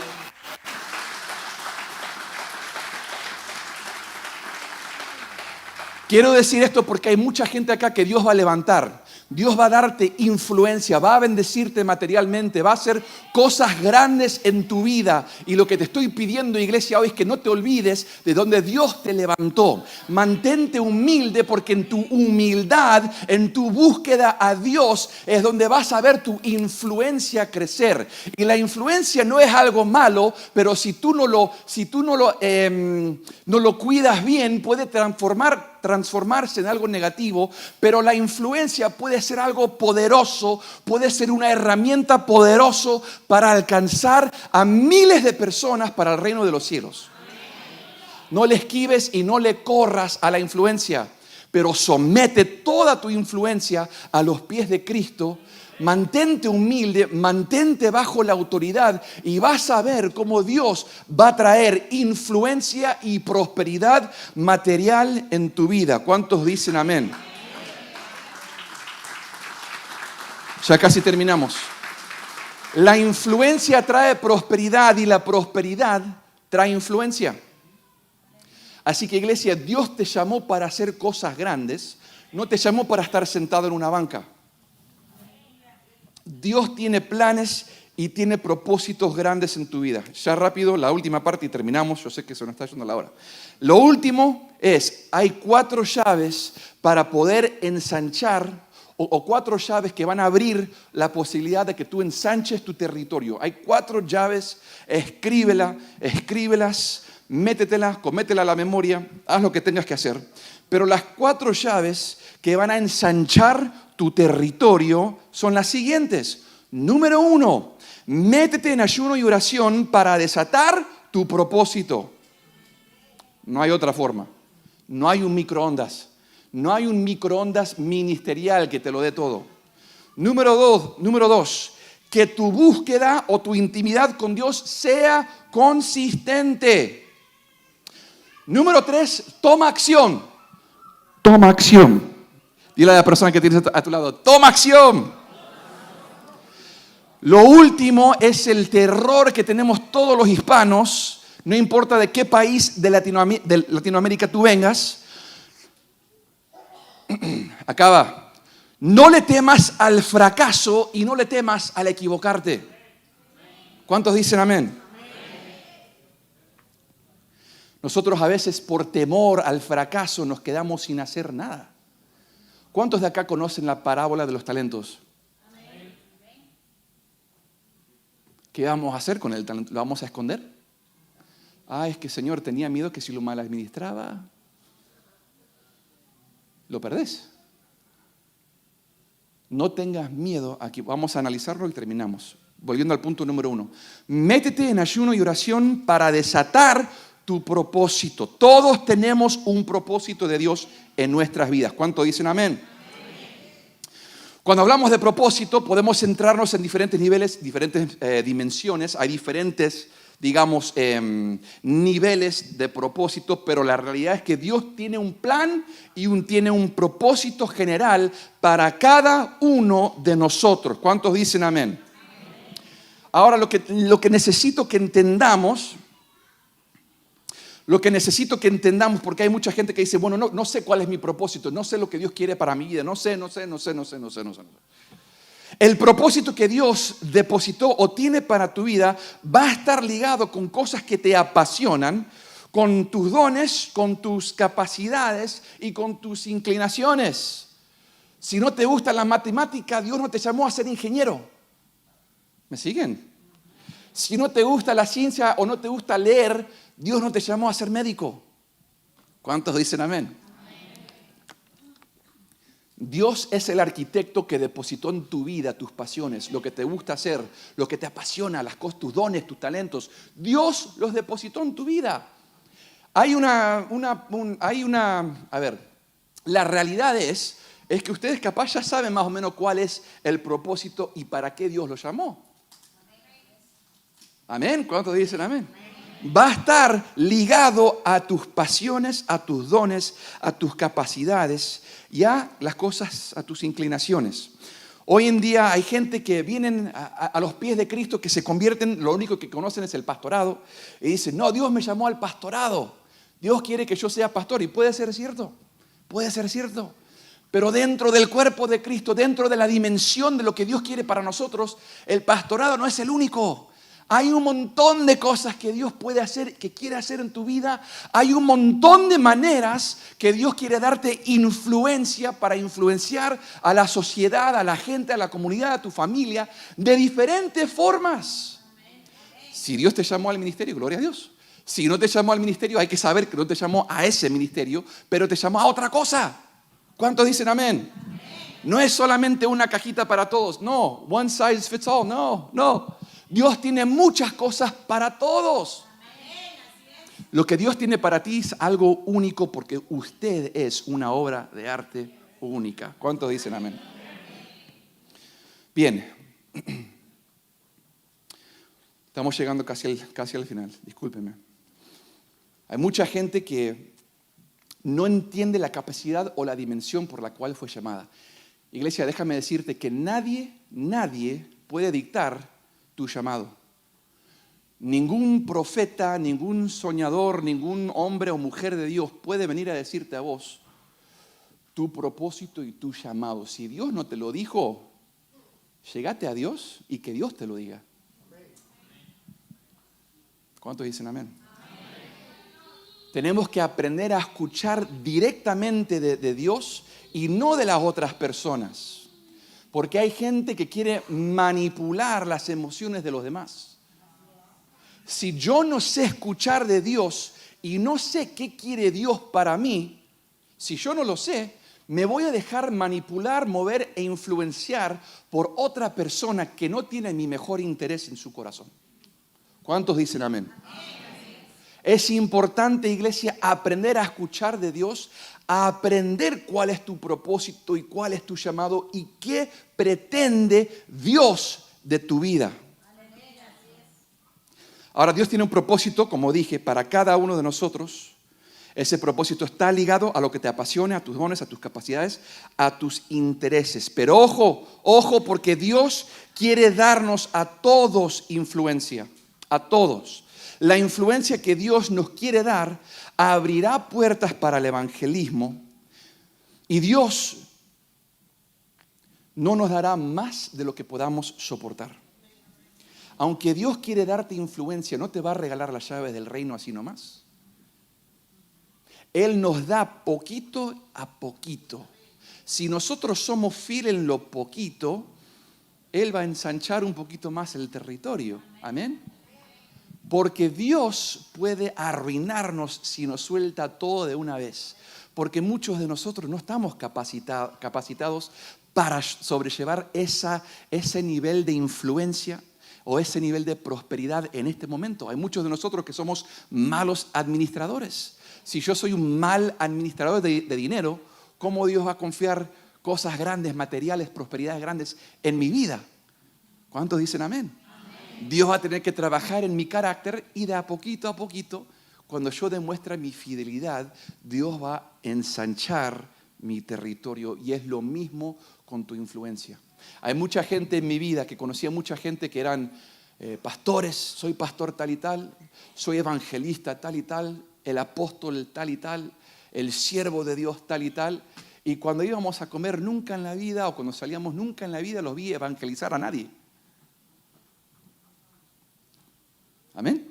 Quiero decir esto porque hay mucha gente acá que Dios va a levantar. Dios va a darte influencia, va a bendecirte materialmente, va a hacer cosas grandes en tu vida. Y lo que te estoy pidiendo, iglesia, hoy es que no te olvides de donde Dios te levantó. Mantente humilde, porque en tu humildad, en tu búsqueda a Dios, es donde vas a ver tu influencia crecer. Y la influencia no es algo malo, pero si tú no lo cuidas bien, puede transformarse en algo negativo. Pero la influencia puede ser algo poderoso, puede ser una herramienta poderosa para alcanzar a miles de personas para el reino de los cielos. No le esquives y no le corras a la influencia, pero somete toda tu influencia a los pies de Cristo. Mantente humilde, mantente bajo la autoridad y vas a ver cómo Dios va a traer influencia y prosperidad material en tu vida. ¿Cuántos dicen amén? Ya casi terminamos. La influencia trae prosperidad y la prosperidad trae influencia. Así que, iglesia, Dios te llamó para hacer cosas grandes, no te llamó para estar sentado en una banca. Dios tiene planes y tiene propósitos grandes en tu vida. Ya rápido, la última parte y terminamos. Yo sé que se nos está yendo la hora. Lo último es, hay 4 llaves para poder ensanchar o 4 llaves que van a abrir la posibilidad de que tú ensanches tu territorio. Hay 4 llaves, escríbelas, métetelas, comételas a la memoria, haz lo que tengas que hacer. Pero las 4 llaves que van a ensanchar tu territorio son las siguientes. Número 1, métete en ayuno y oración para desatar tu propósito. No hay otra forma. No hay un microondas. No hay un microondas ministerial que te lo dé todo. Número 2, que tu búsqueda o tu intimidad con Dios sea consistente. Número 3, toma acción. Toma acción. Dile a la persona que tienes a tu lado, toma acción. Lo último es el terror que tenemos todos los hispanos, no importa de qué país de Latinoamérica tú vengas. Acaba. No le temas al fracaso y no le temas al equivocarte. ¿Cuántos dicen amén? Nosotros a veces por temor al fracaso nos quedamos sin hacer nada. ¿Cuántos de acá conocen la parábola de los talentos? ¿Qué vamos a hacer con el talento? ¿Lo vamos a esconder? Es que Señor, tenía miedo que si lo mal administraba, lo perdés. No tengas miedo. Aquí vamos a analizarlo y terminamos. Volviendo al punto número 1. Métete en ayuno y oración para desatar tu propósito. Todos tenemos un propósito de Dios en nuestras vidas. ¿Cuántos dicen amén? Cuando hablamos de propósito, podemos centrarnos en diferentes niveles, diferentes dimensiones. Hay diferentes, digamos, niveles de propósito, pero la realidad es que Dios tiene un plan y tiene un propósito general para cada uno de nosotros. ¿Cuántos dicen amén? Ahora, lo que necesito que entendamos, porque hay mucha gente que dice, bueno, no sé cuál es mi propósito, no sé lo que Dios quiere para mi vida, no sé. El propósito que Dios depositó o tiene para tu vida va a estar ligado con cosas que te apasionan, con tus dones, con tus capacidades y con tus inclinaciones. Si no te gusta la matemática, Dios no te llamó a ser ingeniero. ¿Me siguen? Si no te gusta la ciencia o no te gusta leer, Dios no te llamó a ser médico. ¿Cuántos dicen amén? Dios es el arquitecto que depositó en tu vida tus pasiones, lo que te gusta hacer, lo que te apasiona, tus dones, tus talentos. Dios los depositó en tu vida. La realidad es que ustedes capaz ya saben más o menos cuál es el propósito y para qué Dios los llamó. Amén. ¿Cuántos dicen amén? Va a estar ligado a tus pasiones, a tus dones, a tus capacidades y a las cosas, a tus inclinaciones. Hoy en día hay gente que vienen a los pies de Cristo, que se convierten, lo único que conocen es el pastorado, y dicen, no, Dios me llamó al pastorado, Dios quiere que yo sea pastor, y puede ser cierto, Pero dentro del cuerpo de Cristo, dentro de la dimensión de lo que Dios quiere para nosotros, el pastorado no es el único. Hay un montón de cosas que Dios puede hacer, que quiere hacer en tu vida. Hay un montón de maneras que Dios quiere darte influencia para influenciar a la sociedad, a la gente, a la comunidad, a tu familia, de diferentes formas. Si Dios te llamó al ministerio, gloria a Dios. Si no te llamó al ministerio, hay que saber que no te llamó a ese ministerio, pero te llamó a otra cosa. ¿Cuántos dicen amén? No es solamente una cajita para todos. No, one size fits all. No. Dios tiene muchas cosas para todos. Lo que Dios tiene para ti es algo único porque usted es una obra de arte única. ¿Cuántos dicen amén? Bien. Estamos llegando casi al final. Discúlpenme. Hay mucha gente que no entiende la capacidad o la dimensión por la cual fue llamada. Iglesia, déjame decirte que nadie puede dictar tu llamado. Ningún profeta, ningún soñador, ningún hombre o mujer de Dios puede venir a decirte a vos tu propósito y tu llamado. Si Dios no te lo dijo, llegate a Dios y que Dios te lo diga. ¿Cuántos dicen amén? Tenemos que aprender a escuchar directamente de Dios y no de las otras personas. Porque hay gente que quiere manipular las emociones de los demás. Si yo no sé escuchar de Dios y no sé qué quiere Dios para mí, si yo no lo sé, me voy a dejar manipular, mover e influenciar por otra persona que no tiene mi mejor interés en su corazón. ¿Cuántos dicen amén? Es importante, iglesia, aprender a escuchar de Dios, a aprender cuál es tu propósito y cuál es tu llamado y qué pretende Dios de tu vida. Ahora, Dios tiene un propósito, como dije, para cada uno de nosotros. Ese propósito está ligado a lo que te apasiona, a tus dones, a tus capacidades, a tus intereses. Pero ojo, porque Dios quiere darnos a todos influencia, a todos. La influencia que Dios nos quiere dar abrirá puertas para el evangelismo y Dios no nos dará más de lo que podamos soportar. Aunque Dios quiere darte influencia, no te va a regalar las llaves del reino así nomás. Él nos da poquito a poquito. Si nosotros somos fieles en lo poquito, Él va a ensanchar un poquito más el territorio. Amén. Porque Dios puede arruinarnos si nos suelta todo de una vez. Porque muchos de nosotros no estamos capacitados para sobrellevar ese nivel de influencia o ese nivel de prosperidad en este momento. Hay muchos de nosotros que somos malos administradores. Si yo soy un mal administrador de dinero, ¿cómo Dios va a confiar cosas grandes, materiales, prosperidades grandes en mi vida? ¿Cuántos dicen amén? Dios va a tener que trabajar en mi carácter y de a poquito, cuando yo demuestre mi fidelidad, Dios va a ensanchar mi territorio y es lo mismo con tu influencia. Hay mucha gente en mi vida que conocía mucha gente que eran pastores, soy pastor tal y tal, soy evangelista tal y tal, el apóstol tal y tal, el siervo de Dios tal y tal. Y cuando íbamos a comer nunca en la vida o cuando salíamos nunca en la vida los vi evangelizar a nadie. Amén.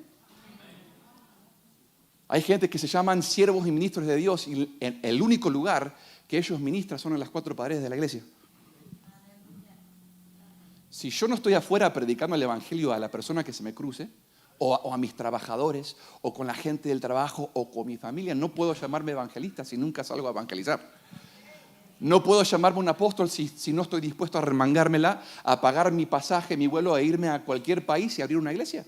Hay gente que se llaman siervos y ministros de Dios y el único lugar que ellos ministran son en las 4 paredes de la iglesia. Si yo no estoy afuera predicando el evangelio a la persona que se me cruce, o a mis trabajadores, o con la gente del trabajo, o con mi familia, no puedo llamarme evangelista si nunca salgo a evangelizar. No puedo llamarme un apóstol si no estoy dispuesto a remangármela, a pagar mi pasaje, mi vuelo, a irme a cualquier país y abrir una iglesia.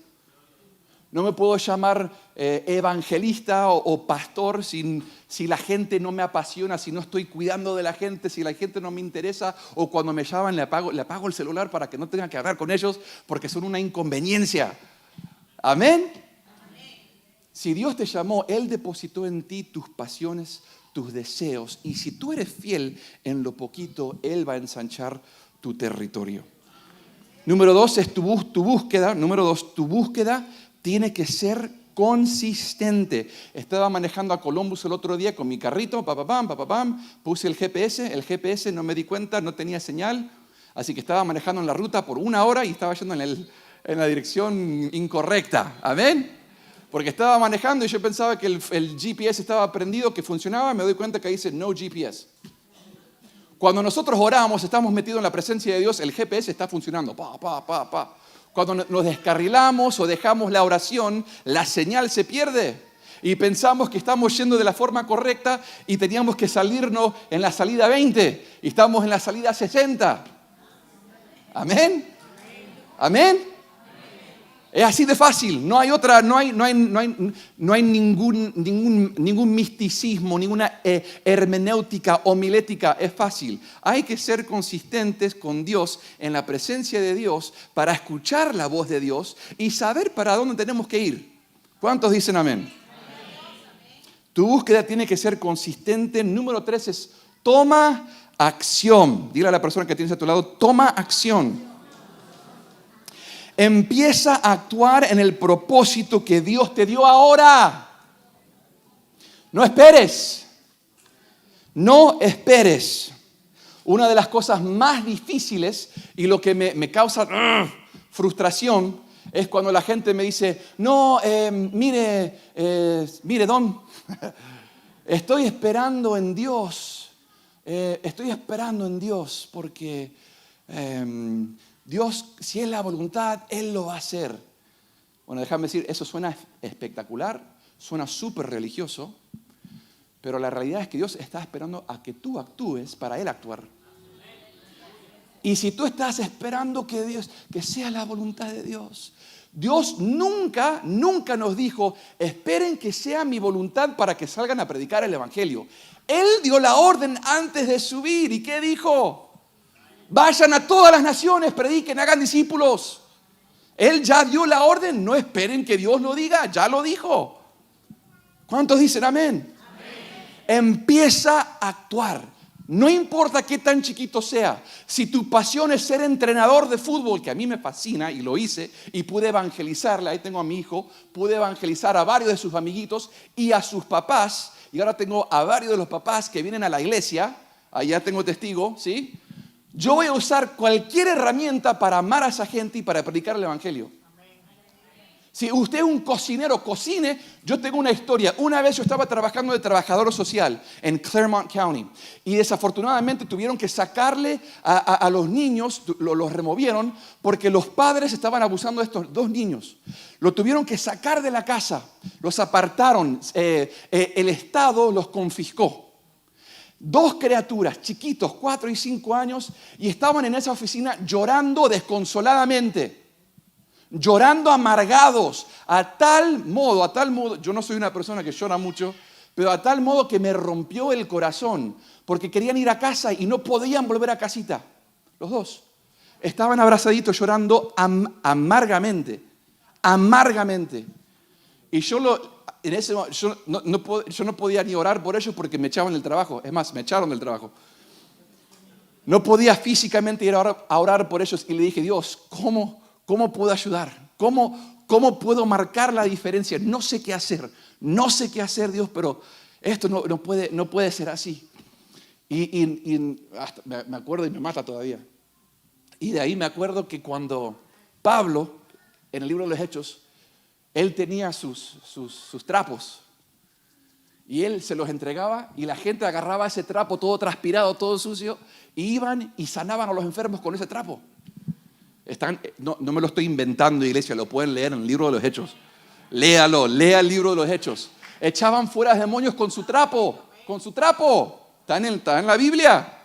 No me puedo llamar evangelista o pastor si la gente no me apasiona, si no estoy cuidando de la gente, si la gente no me interesa, o cuando me llaman le apago el celular para que no tenga que hablar con ellos porque son una inconveniencia. ¿Amén? Si Dios te llamó, Él depositó en ti tus pasiones, tus deseos, y si tú eres fiel en lo poquito, Él va a ensanchar tu territorio. Número 2 es tu búsqueda. Número 2, tu búsqueda tiene que ser consistente. Estaba manejando a Columbus el otro día con mi carrito, puse el GPS no me di cuenta, no tenía señal, así que estaba manejando en la ruta por 1 hora y estaba yendo en la dirección incorrecta. ¿Amén? Porque estaba manejando y yo pensaba que el GPS estaba prendido, que funcionaba, me doy cuenta que dice no GPS. Cuando nosotros oramos, estamos metidos en la presencia de Dios, el GPS está funcionando. Cuando nos descarrilamos o dejamos la oración, la señal se pierde. Y pensamos que estamos yendo de la forma correcta y teníamos que salirnos en la salida 20. Y estamos en la salida 60. ¿Amén? ¿Amén? Es así de fácil, no hay ningún misticismo, ninguna hermenéutica homilética, es fácil. Hay que ser consistentes con Dios en la presencia de Dios para escuchar la voz de Dios y saber para dónde tenemos que ir. ¿Cuántos dicen amén? Tu búsqueda tiene que ser consistente. Número 3 es toma acción. Dile a la persona que tienes a tu lado, toma acción. Empieza a actuar en el propósito que Dios te dio ahora. No esperes. No esperes. Una de las cosas más difíciles y lo que me causa frustración es cuando la gente me dice, no, mire, don, estoy esperando en Dios. Estoy esperando en Dios porque Dios, si es la voluntad, Él lo va a hacer. Bueno, déjame decir, eso suena espectacular, suena súper religioso, pero la realidad es que Dios está esperando a que tú actúes para Él actuar. Y si tú estás esperando que sea la voluntad de Dios, Dios nunca nos dijo, esperen que sea mi voluntad para que salgan a predicar el Evangelio. Él dio la orden antes de subir. ¿Y qué dijo? Vayan a todas las naciones, prediquen, hagan discípulos. Él ya dio la orden, no esperen que Dios lo diga, ya lo dijo. ¿Cuántos dicen amén? Amén. Empieza a actuar. No importa qué tan chiquito sea. Si tu pasión es ser entrenador de fútbol, que a mí me fascina y lo hice, y pude evangelizarle, ahí tengo a mi hijo, pude evangelizar a varios de sus amiguitos y a sus papás, y ahora tengo a varios de los papás que vienen a la iglesia, allá tengo testigo, ¿sí? Yo voy a usar cualquier herramienta para amar a esa gente y para predicar el Evangelio. Si usted es un cocinero, cocine. Yo tengo una historia. Una vez yo estaba trabajando de trabajador social en Claremont County y desafortunadamente tuvieron que sacarle a los niños, los removieron porque los padres estaban abusando de estos 2 niños. Lo tuvieron que sacar de la casa, los apartaron, el Estado los confiscó. 2 criaturas, chiquitos, 4 y 5 años, y estaban en esa oficina llorando desconsoladamente, llorando amargados, a tal modo, yo no soy una persona que llora mucho, pero a tal modo que me rompió el corazón, porque querían ir a casa y no podían volver a casita. Los 2 estaban abrazaditos llorando amargamente. Y yo no podía ni orar por ellos porque me echaban del trabajo. Es más, me echaron del trabajo. No podía físicamente ir a orar por ellos. Y le dije, Dios, ¿cómo puedo ayudar? ¿Cómo puedo marcar la diferencia? No sé qué hacer. No sé qué hacer, Dios, pero esto no puede ser así. Y hasta me acuerdo y me mata todavía. Y de ahí me acuerdo que cuando Pablo, en el libro de los Hechos, él tenía sus trapos y él se los entregaba y la gente agarraba ese trapo todo transpirado, todo sucio, y iban y sanaban a los enfermos con ese trapo. No me lo estoy inventando, iglesia, lo pueden leer en el libro de los Hechos. Lea el libro de los Hechos. Echaban fuera demonios con su trapo. Está en la Biblia.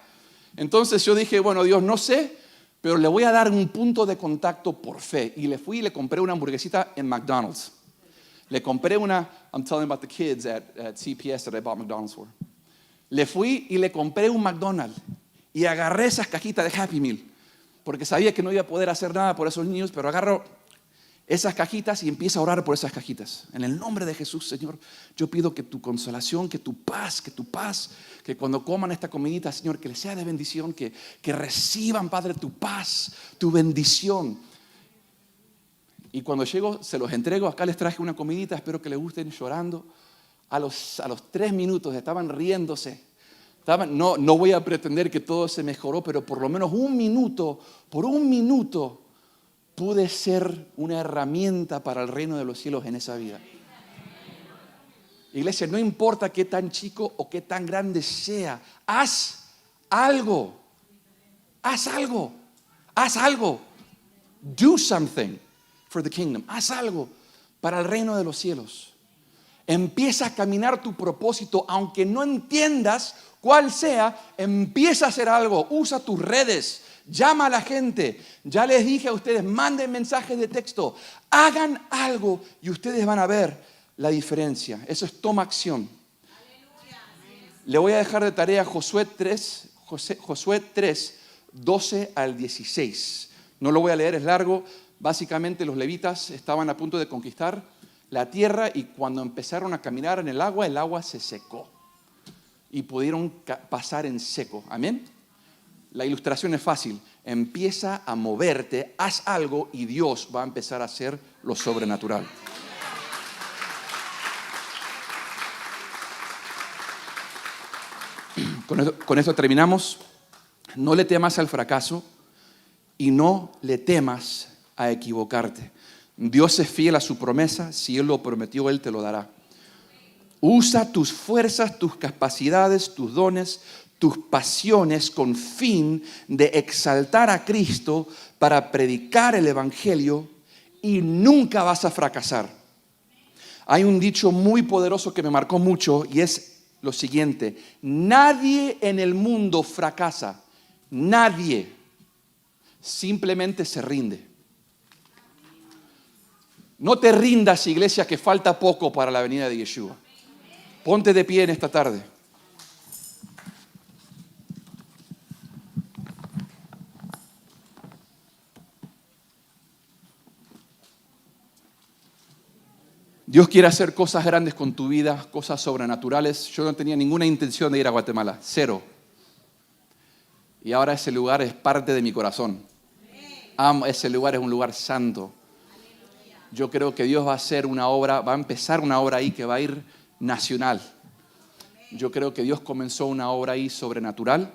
Entonces yo dije, bueno, Dios, no sé, pero le voy a dar un punto de contacto por fe. Y le fui y le compré una hamburguesita en McDonald's. Le compré I'm telling about the kids at CPS that I bought McDonald's for. Le fui y le compré un McDonald's. Y agarré esas cajitas de Happy Meal. Porque sabía que no iba a poder hacer nada por esos niños, pero agarro esas cajitas y empiezo a orar por esas cajitas. En el nombre de Jesús, Señor, yo pido que tu consolación, que tu paz, que cuando coman esta comidita, Señor, que les sea de bendición, que reciban, Padre, tu paz, tu bendición. Y cuando llego, se los entrego. Acá les traje una comidita, espero que les gusten, llorando. A los 3 minutos estaban riéndose. No voy a pretender que todo se mejoró, pero por lo menos por un minuto, pude ser una herramienta para el reino de los cielos en esa vida. Iglesia, no importa qué tan chico o qué tan grande sea, haz algo. Haz algo. Haz algo. Do something for the kingdom. Haz algo para el reino de los cielos. Empieza a caminar tu propósito, aunque no entiendas cuál sea, empieza a hacer algo. Usa tus redes, llama a la gente. Ya les dije a ustedes, manden mensajes de texto, hagan algo y ustedes van a ver la diferencia. Eso es toma acción. Le voy a dejar de tarea Josué 3, 12 al 16. No lo voy a leer, es largo. Básicamente los levitas estaban a punto de conquistar la tierra y cuando empezaron a caminar en el agua se secó y pudieron pasar en seco. Amén. La ilustración es fácil. Empieza a moverte, haz algo y Dios va a empezar a hacer lo sobrenatural. Con esto terminamos. No le temas al fracaso y no le temas a equivocarte. Dios es fiel a su promesa. Si Él lo prometió, Él te lo dará. Usa tus fuerzas, tus capacidades, tus dones, tus pasiones con fin de exaltar a Cristo para predicar el Evangelio y nunca vas a fracasar. Hay un dicho muy poderoso que me marcó mucho y es lo siguiente: nadie en el mundo fracasa, nadie, simplemente se rinde. No te rindas, iglesia, que falta poco para la venida de Yeshua. Ponte de pie en esta tarde. Dios quiere hacer cosas grandes con tu vida, cosas sobrenaturales. Yo no tenía ninguna intención de ir a Guatemala, cero. Y ahora ese lugar es parte de mi corazón. Amo, ese lugar es un lugar santo. Yo creo que Dios va a hacer una obra, va a empezar una obra ahí que va a ir nacional. Yo creo que Dios comenzó una obra ahí sobrenatural.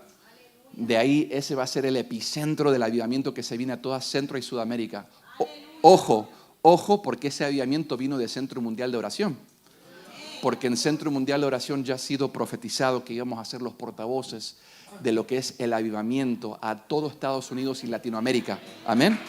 De ahí ese va a ser el epicentro del avivamiento que se viene a toda Centro y Sudamérica. Ojo, porque ese avivamiento vino de Centro Mundial de Oración. Porque en Centro Mundial de Oración ya ha sido profetizado que íbamos a ser los portavoces de lo que es el avivamiento a todo Estados Unidos y Latinoamérica. Amén.